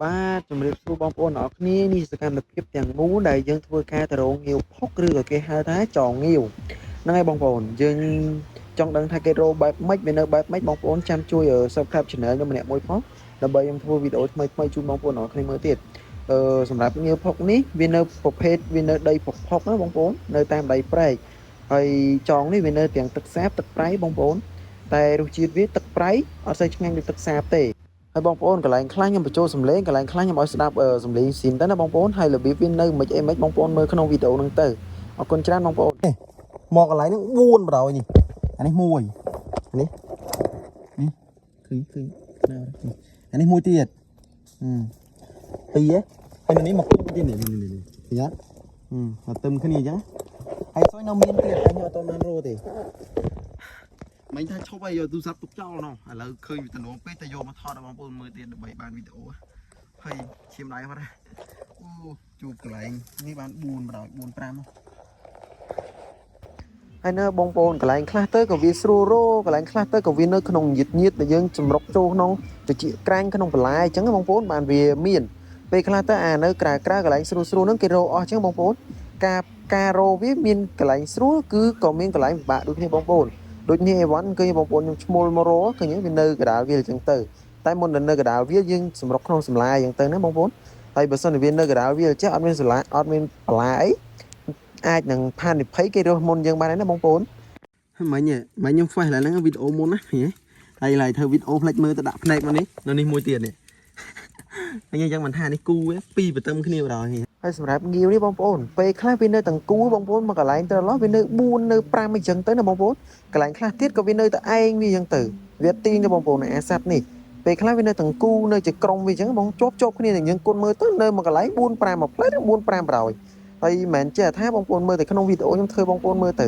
បាទជំរាបសួរបងប្អូនទាំងអស់គ្នានេះសកម្មភាពទាំងមូលដែលយើងធ្វើការទៅរកងាវផុកឬក៏គេហៅថាចងងាវហ្នឹងហើយបងប្អូនយើងចង់ដឹងថាគេរកបែបម៉េចវានៅបែបម៉េចបងប្អូនចាំជួយ Subscribe Channel ខ្ញុំម្នាក់មួយផងដើម្បីខ្ញុំធ្វើវីដេអូថ្មីជូនបងប្អូនទាំងអស់គ្នាមើលទៀតសម្រាប់ងាវផុកនេះវានៅប្រភេទវានៅដីផុកណាបងប្អូននៅតាមដីព្រែកហើយចងនេះវានៅទាំងទឹកសាបទឹកប្រៃបងប្អូនតែរសជាតិវាទឹកប្រៃអត់សូវឆ្ងាញ់ដូចទឹកសាបទេហើយបងប្អូនកន្លែងខ្លះខ្ញុំបញ្ចូលសំឡេងកន្លែងខ្លះខ្ញុំឲ្យស្ដាប់សំឡេងស៊ីមទៅណាបងប្អូនហើយរបៀបវានៅមិនអីមិនបងប្អូនមើលក្នុងវីដេអូហ្នឹងទៅអរគុណច្រើនបងប្អូនមកកន្លែងហ្នឹង4បណ្ដោយនេះអានេះមួយអានេះឃើញអានេះមួយទៀតពីរហើយនេះមកទៀតនេះឃើញអត់មកទឹមគ្នាអញ្ចឹងហើយសួយនៅមានទៀតខ្ញុំអត់បានរោទេមិនថាឈប់ឲ្យយកទូរស័ព្ទទុកចោលណោះឥឡូវឃើញវាតំណងពេកតែយកមកថតឲ្យបងប្អូនមើលទៀតដើម្បីបានវីដេអូហើយឈាមដៃអត់ណាអូជួបកន្លែងនេះបាន4បណ្ដោយ4 5ហើយនៅបងប្អូនកន្លែងខ្លះទៅក៏វាស្រួលរកន្លែងខ្លះទៅក៏វានៅក្នុងញៀតដែលយើងចម្រុកចូលក្នុងត្រចៀកក្រាញ់ក្នុងបន្លែអញ្ចឹងបងប្អូនបានវាមានពេលខ្លះទៅអានៅក្រៅកន្លែងស្រួលហ្នឹងគេរកអស់អញ្ចឹងបងប្អូនការរកវាមានកន្លែងស្រួលគឺក៏មានកន្លែងពិបាកដូចគ្នាបងប្អូនដូចនេះអីវ៉ាន់ឃើញបងប្អូនខ្ញុំឈ្មោលមករកឃើញវានៅកណ្ដាលវាអញ្ចឹងទៅតែមុននៅកណ្ដាលវាយើងសម្រុកក្នុងសម្លាអញ្ចឹងទៅណាបងប្អូនហើយបើសិនជាវានៅកណ្ដាលវាចេះអត់មានសម្លាអត់មានបន្លាអីអាចនឹងផាននិភ័យគេរស់មុនយើងបានហើយណាបងប្អូនមិញខ្ញុំហ្វេសឡើយហ្នឹងវីដេអូមុនណាហើយឡើយធ្វើវីដេអូផ្លេចមើលទៅដាក់ភ្នែកមកនេះនៅនេះមួយទៀតនេះអញ្ចឹងមិនថានេះគូពីរបន្ទឹមគ្នាបណ្ដោយហើយសម្រាប់ងាវនេះបងប្អូនពេលខ្លះវានៅទាំងគូបងប្អូនមកកន្លែងទៅឡោះវានៅ4នៅ5អញ្ចឹងទៅណាបងប្អូនកន្លែងខ្លះទៀតក៏វានៅតែឯងវាអញ្ចឹងទៅវាទីងទៅបងប្អូនអាសត្វនេះពេលខ្លះវានៅទាំងគូនៅជាក្រុមវាអញ្ចឹងបងជាប់គ្នានឹងយើងគុណមើលទៅនៅមួយកន្លែង4 5មួយផ្លែ4 5បណ្ដោយហើយមិនមែនចេះថាបងប្អូនមើលតែក្នុងវីដេអូខ្ញុំធ្វើបងប្អូនមើលទៅ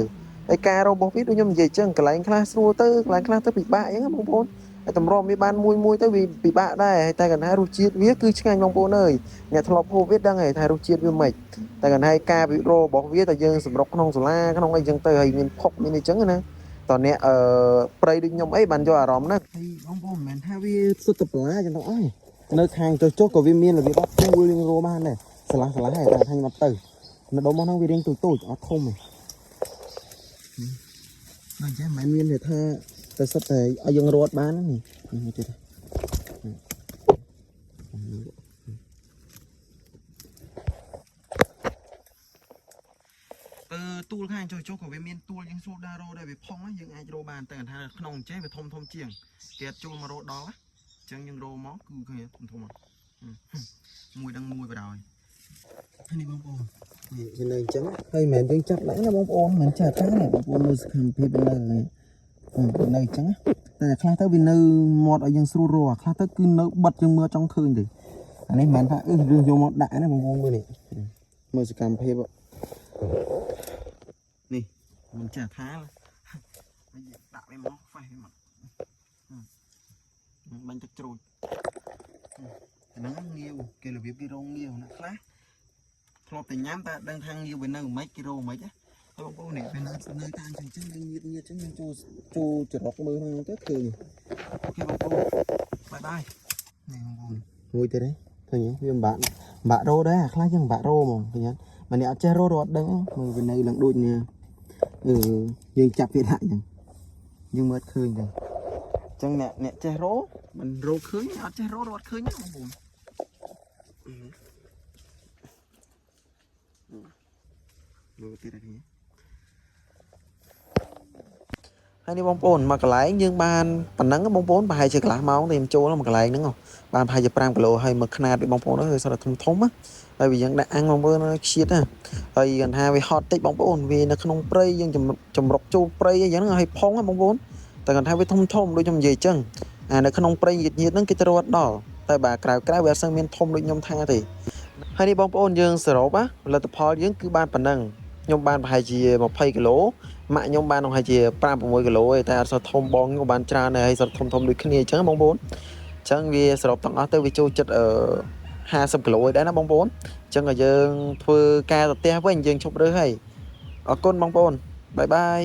ហើយការរបស់វាដូចខ្ញុំនិយាយអញ្ចឹងកន្លែងខ្លះស្រួលទៅកន្លែងខ្លះទៅពិបាកអញ្ចឹងបងប្អូនហើយតម្រាំវាបានមួយទៅវាពិបាកដែរហើយតែកណ្ដាលរសជាតិវាគឺឆ្ងាញ់បងប្អូនអើយអ្នកធ្លាប់ហូបវាដឹងហើយថារសជាតិវាមិនតែកណ្ដាលការវិរោរបស់វាតែយើងសម្រុកក្នុងសាលាក្នុងអីចឹងទៅហើយមានផុកមានអីចឹងណាតើអ្នកប្រៃដូចខ្ញុំអីបានយកអារម្មណ៍ណាហើយបងប្អូនមិនមែនថាវាសុទ្ធតែបន្លាចឹងទៅអស់នៅខាងចុះក៏វាមានរបៀបអត់ទូលរោបានដែរឆ្លាស់ហើយតែថាខ្ញុំអត់ទៅនៅដុំមកហ្នឹងវារៀងទូចអត់ធំទេអញ្ចឹងមិនមានទេថាតែសុទ្ធតែឲ្យយើងរត់បានហ្នឹងនេះទៀតទូលខាងចុះក៏វាមានទូលយើងស្រួលដែររោដែរវាផុងយើងអាចរោបានតែថាក្នុងចេះវាធំជាងគេអត់ចូលមករោដល់អញ្ចឹងយើងរោមកគឺឃើញធំមួយដល់មួយបណ្ដោយហើយនេះបងប្អូននេះវានៅអញ្ចឹងហើយមិនមែនយើងចាប់ឡើងណាបងប្អូនមិនចាស់តាណាបងប្អូនមើលសកម្មភាពវានៅអញ្ចឹងតែខ្លះទៅវានៅមាត់ឲ្យយើងស្រួលរោខ្លះទៅគឺនៅបិទយើងមើលចង់ឃើញទេអានេះមិនមែនថារឿងយកមកដាក់ណាបងប្អូនមើលនេះមើលសកម្មភាពនេះមិនចាស់ថាហើយដាក់វាមកហ្វេះវាមកបាញ់ទឹកជ្រូចហ្នឹងងាវគេរបៀបគេរងងាវណាខ្លះធ្លាប់តែញ៉ាំតែដឹងថាងាវវានៅមិនគេរងមិនហើយបងប្អូននេះវានៅតាមចឹងយើងញៀតចឹងយើងចូលចរកមើលហ្នឹងទៅឃើញអូខេបងប្អូនបាយនេះបងប្អូនមួយទៀតទេឃើញវាម្បាក់រោដែរអាខ្លះចឹងម្បាក់រោហ្មងឃើញអត់ម្នាក់អត់ចេះរោអត់ដឹងមើលវានៅឡើងដូចនេះយើងចាប់វាដាក់ចឹងយើងមើលឃើញទេចឹងអ្នកចេះរោមិនរោឃើញអត់ចេះរោអត់ឃើញណាបងប្អូនមើលទៀតនេះហើយនេះបងប្អូនមកកន្លែងយើងបានប៉ុណ្ណឹងបងប្អូនប្រហែលជាកន្លះម៉ោងតែខ្ញុំចូលមកកន្លែងហ្នឹងបានប្រហែលជា5គីឡូហើយមកខ្នាតបងប្អូនហ្នឹងគឺសតធំហើយវាយើងដាក់អាំងមកមើលខ្ជិតណាហើយគាត់ថាវាហត់តិចបងប្អូនវានៅក្នុងព្រៃយើងចម្រុកចូលព្រៃអីចឹងហើយផុងបងប្អូនតែគាត់ថាវាធំដូចខ្ញុំនិយាយចឹងអានៅក្នុងព្រៃញៀតហ្នឹងគេទៅរត់ដល់តែបើក្រៅវាអត់សូវមានធំដូចខ្ញុំថាទេហើយនេះបងប្អូនយើងសរុបផលិតផលយើងគឺបានប៉ុណ្ណឹងខ្ញុំបានប្រហែលជា20គីឡូម៉ាក់ខ្ញុំបានប្រហែលជា5 6គីឡូឯតែអត់សូវធំបងខ្ញុំបានច្រើនហើយសតធំដូចគ្នាអញ្ចឹងបងប្អូនអញ្ចឹងវាសរុបទាំងអស់ទៅវាចូលចិត្ត50គីឡូឯដែរណាបងប្អូនអញ្ចឹងឲ្យយើងធ្វើការទៅផ្ទះវិញយើងឈប់រើសហើយអរគុណបងប្អូនបាយ